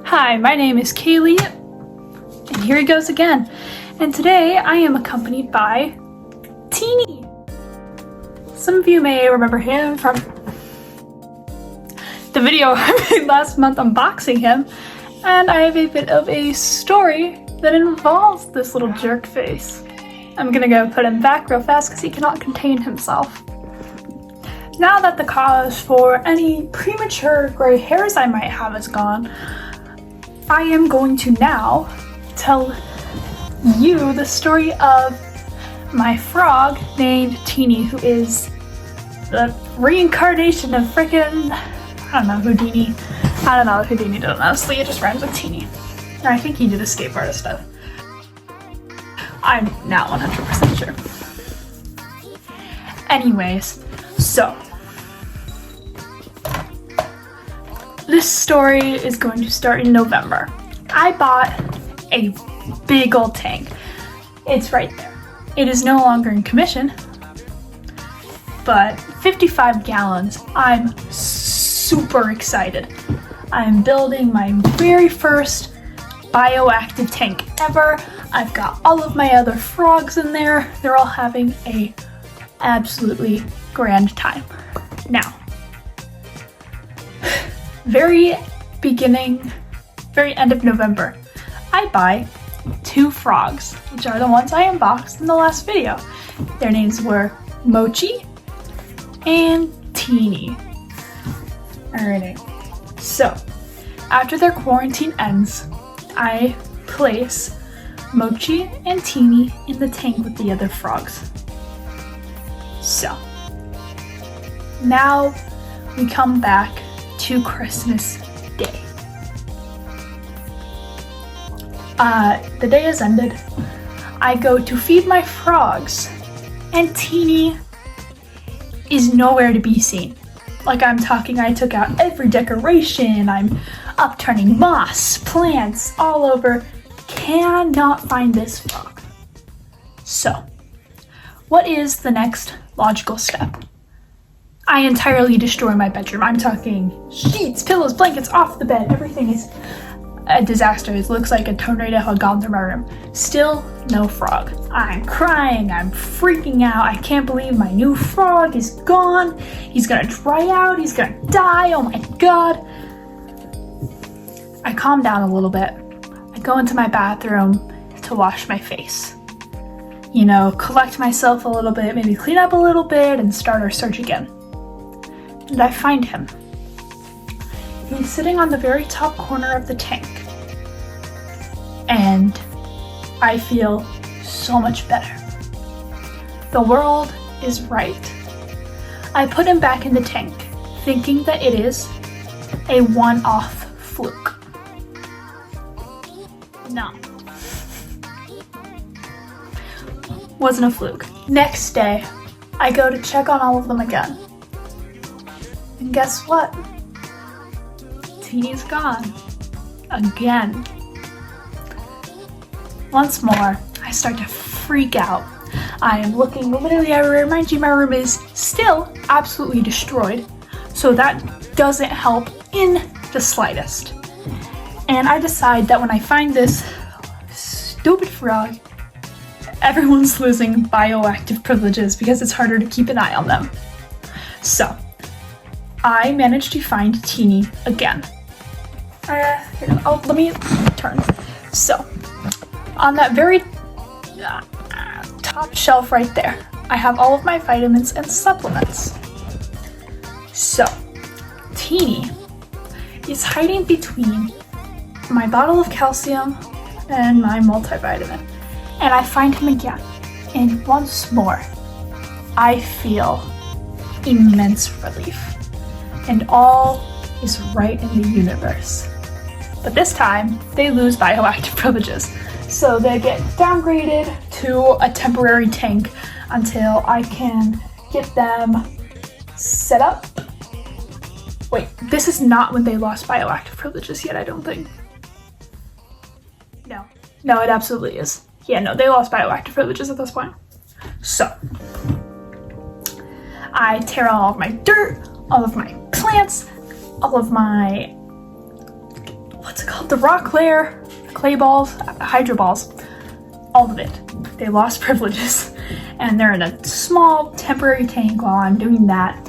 Hi, my name is Kaylee, and here he goes again. And today I am accompanied by Teeny. Some of you may remember him from the video I made last month unboxing him, and I have a bit of a story that involves this little jerk face. I'm gonna go put him back real fast because he cannot contain himself. Now that the cause for any premature gray hairs I might have is gone, I am going to now tell you the story of my frog named Teeny, who is the reincarnation of frickin', I don't know, Houdini. I don't know what Houdini did, honestly, it just rhymes with Teeny. And I think he did escape artist stuff. I'm not 100% sure. Anyways, so this story is going to start in November. I bought a big old tank. It's right there. It is no longer in commission, but 55 gallons. I'm super excited. I'm building my very first bioactive tank ever. I've got all of my other frogs in there. They're all having a absolutely grand time. Now, very end of November, I buy 2 frogs, which are the ones I unboxed in the last video. Their names were Mochi and Teeny. Alrighty, so after their quarantine ends, I place Mochi and Teeny in the tank with the other frogs. So now we come back to Christmas Day. The day has ended. I go to feed my frogs, and Teeny is nowhere to be seen. Like, I'm talking, I took out every decoration, I'm upturning moss, plants all over, cannot find this frog. So, what is the next logical step? I entirely destroy my bedroom. I'm talking sheets, pillows, blankets off the bed. Everything is a disaster. It looks like a tornado had gone through my room. Still no frog. I'm crying. I'm freaking out. I can't believe my new frog is gone. He's gonna dry out. He's gonna die. Oh my god. I calm down a little bit. I go into my bathroom to wash my face. You know, collect myself a little bit, maybe clean up a little bit, and start our search again. And I find him. He's sitting on the very top corner of the tank. And I feel so much better. The world is right. I put him back in the tank, thinking that it is a one-off fluke. No. Wasn't a fluke. Next day, I go to check on all of them again. And guess what? Teeny's gone. Again. Once more, I start to freak out. I am looking literally everywhere. Mind you, my room is still absolutely destroyed, so that doesn't help in the slightest. And I decide that when I find this stupid frog, everyone's losing bioactive privileges because it's harder to keep an eye on them. So, I managed to find Teeny again. Let me turn. So, on that very top shelf right there, I have all of my vitamins and supplements. So, Teeny is hiding between my bottle of calcium and my multivitamin. And I find him again. And once more, I feel immense relief. And all is right in the universe. But this time, they lose bioactive privileges. So they get downgraded to a temporary tank until I can get them set up. Wait, this is not when they lost bioactive privileges yet, I don't think. No, it absolutely is. Yeah, no, they lost bioactive privileges at this point. So, I tear out all of my dirt, all of my plants, all of my what's it called? The rock layer, the clay balls, hydro balls, all of it. They lost privileges, and they're in a small temporary tank while I'm doing that.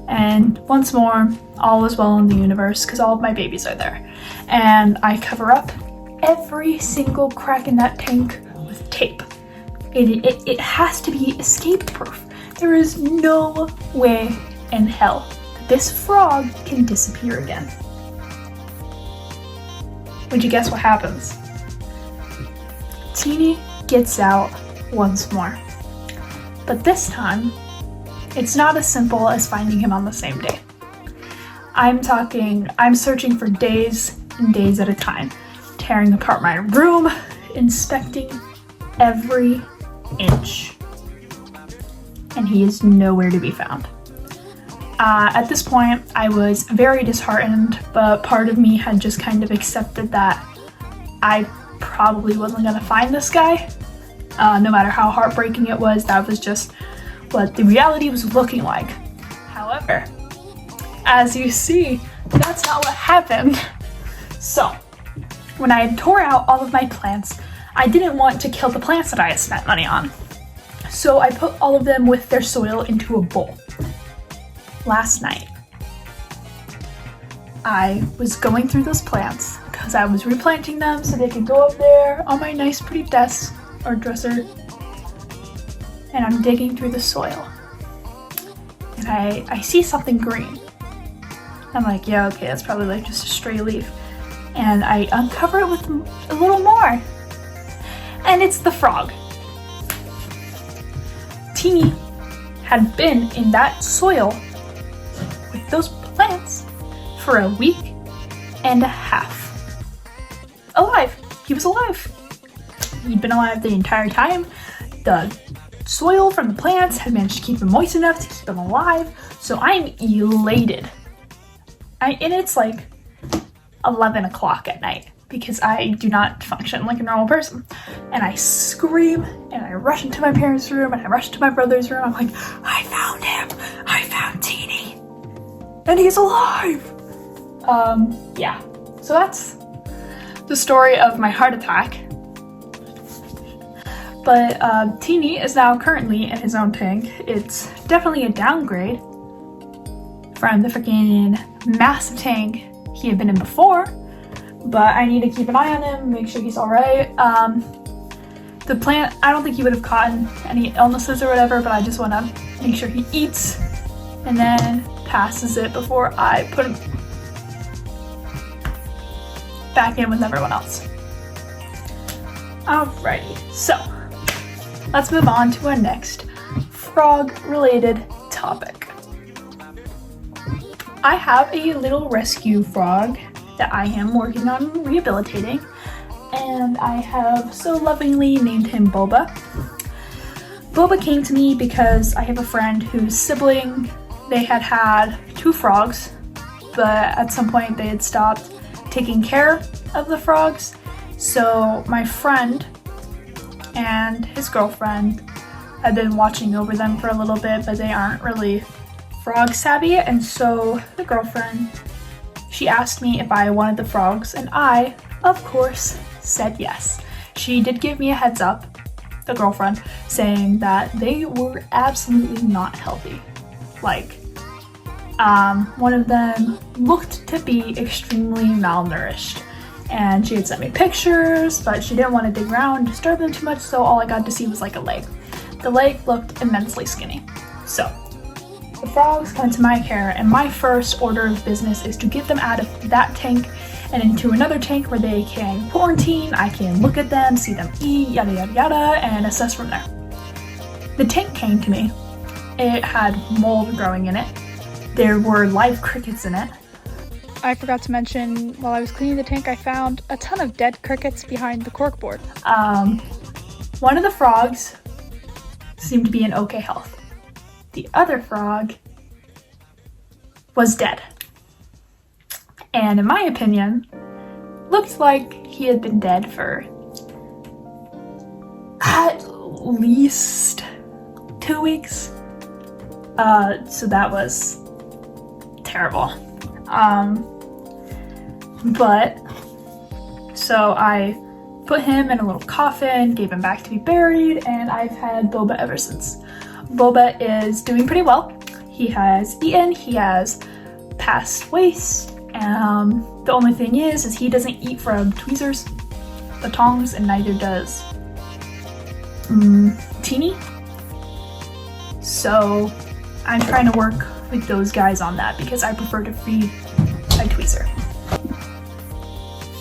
And once more, all is well in the universe because all of my babies are there. And I cover up every single crack in that tank with tape. It has to be escape proof. There is no way in hell that this frog can disappear again. Would you guess what happens? Teeny gets out once more. But this time, it's not as simple as finding him on the same day. I'm searching for days and days at a time, tearing apart my room, inspecting every inch, and he is nowhere to be found. At this point, I was very disheartened, but part of me had just kind of accepted that I probably wasn't gonna find this guy. No matter how heartbreaking it was, that was just what the reality was looking like. However, as you see, that's not what happened. So, when I had tore out all of my plants, I didn't want to kill the plants that I had spent money on. So I put all of them with their soil into a bowl. Last night, I was going through those plants because I was replanting them so they could go up there on my nice pretty desk or dresser. And I'm digging through the soil. And I see something green. I'm like, yeah, okay, that's probably like just a stray leaf. And I uncover it with a little more. And it's the frog. Teeny had been in that soil with those plants for a week and a half. Alive. He was alive. He'd been alive the entire time. The soil from the plants had managed to keep him moist enough to keep him alive. So I'm elated. And it's like 11 o'clock at night because I do not function like a normal person. And I scream and I rush into my parents' room and I rush to my brother's room. I'm like, I found him. I found Teeny. And he's alive. Yeah. So that's the story of my heart attack. But Teeny is now currently in his own tank. It's definitely a downgrade from the freaking massive tank he had been in before, but I need to keep an eye on him, make sure he's alright. The plant, I don't think he would have caught any illnesses or whatever, but I just want to make sure he eats and then passes it before I put him back in with everyone else. Alrighty, so let's move on to our next frog-related topic. I have a little rescue frog that I am working on rehabilitating, and I have so lovingly named him Boba. Boba came to me because I have a friend whose sibling, they had 2 frogs, but at some point they had stopped taking care of the frogs. So my friend and his girlfriend had been watching over them for a little bit, but they aren't really frog savvy, and so the girlfriend, she asked me if I wanted the frogs, and I, of course, said yes. She did give me a heads up, the girlfriend, saying that they were absolutely not healthy. Like, one of them looked to be extremely malnourished, and she had sent me pictures, but she didn't want to dig around and disturb them too much, so all I got to see was like a leg. The leg looked immensely skinny. So the frogs come into my care, and my first order of business is to get them out of that tank and into another tank where they can quarantine. I can look at them, see them eat, yada yada yada, and assess from there. The tank came to me. It had mold growing in it. There were live crickets in it. I forgot to mention, while I was cleaning the tank, I found a ton of dead crickets behind the corkboard. One of the frogs seemed to be in okay health. The other frog was dead. And in my opinion, looked like he had been dead for at least 2 weeks. So that was terrible. But So I put him in a little coffin, gave him back to be buried, and I've had Boba ever since. Boba is doing pretty well. He has eaten, he has passed waste. The only thing is he doesn't eat from tweezers, the tongs, and neither does Teeny. So I'm trying to work with those guys on that because I prefer to feed by tweezer.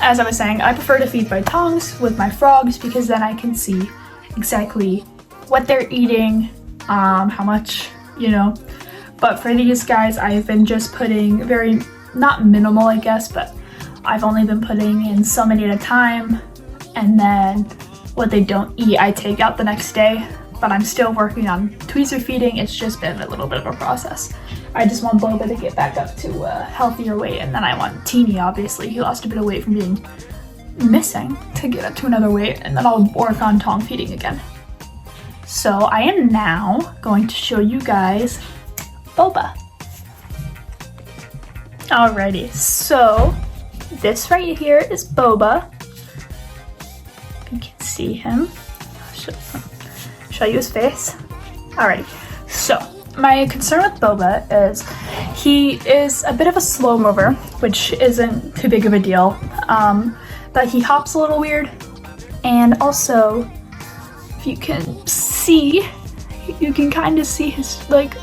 As I was saying, I prefer to feed by tongs with my frogs because then I can see exactly what they're eating, how much, you know. But for these guys, I've been just putting very, not minimal I guess, but I've only been putting in so many at a time, and then what they don't eat I take out the next day. But I'm still working on tweezer feeding. It's just been a little bit of a process. I just want Boba to get back up to a healthier weight, and then I want Teeny, obviously. He lost a bit of weight from being missing, to get up to another weight, and then I'll work on tong feeding again. So I am now going to show you guys Boba. Alrighty, so this right here is Boba. You can see him. Show you his face. Alrighty, so my concern with Boba is he is a bit of a slow mover, which isn't too big of a deal, but he hops a little weird, and also if you can see, you can kind of see his like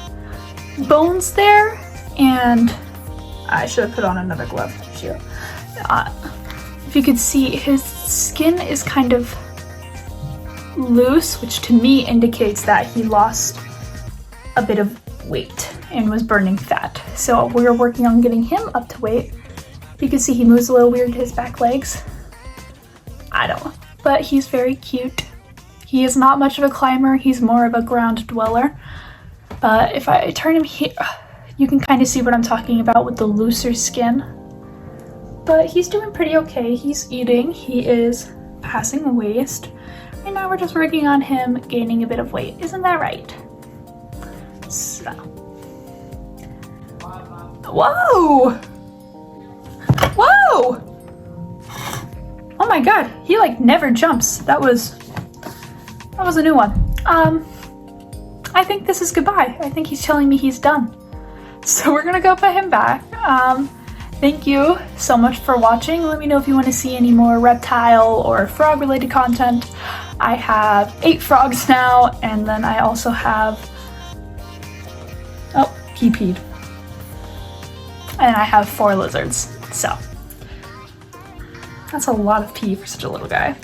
bones there, and I should have put on another glove. Shoot. If you could see, his skin is kind of loose, which to me indicates that he lost a bit of weight and was burning fat. So we're working on getting him up to weight. You can see he moves a little weird, his back legs. I don't know, but he's very cute. He is not much of a climber, he's more of a ground dweller. But if I turn him here, you can kind of see what I'm talking about with the looser skin. But he's doing pretty okay. He's eating, he is passing waste. And now we're just working on him gaining a bit of weight. Isn't that right? So. Whoa! Whoa! Oh my god, he like never jumps. That was a new one. I think this is goodbye. I think he's telling me he's done. So we're gonna go put him back. Thank you so much for watching. Let me know if you want to see any more reptile or frog related content. I have 8 frogs now, and then I also have, oh, he peed. And I have 4 lizards, so that's a lot of pee for such a little guy.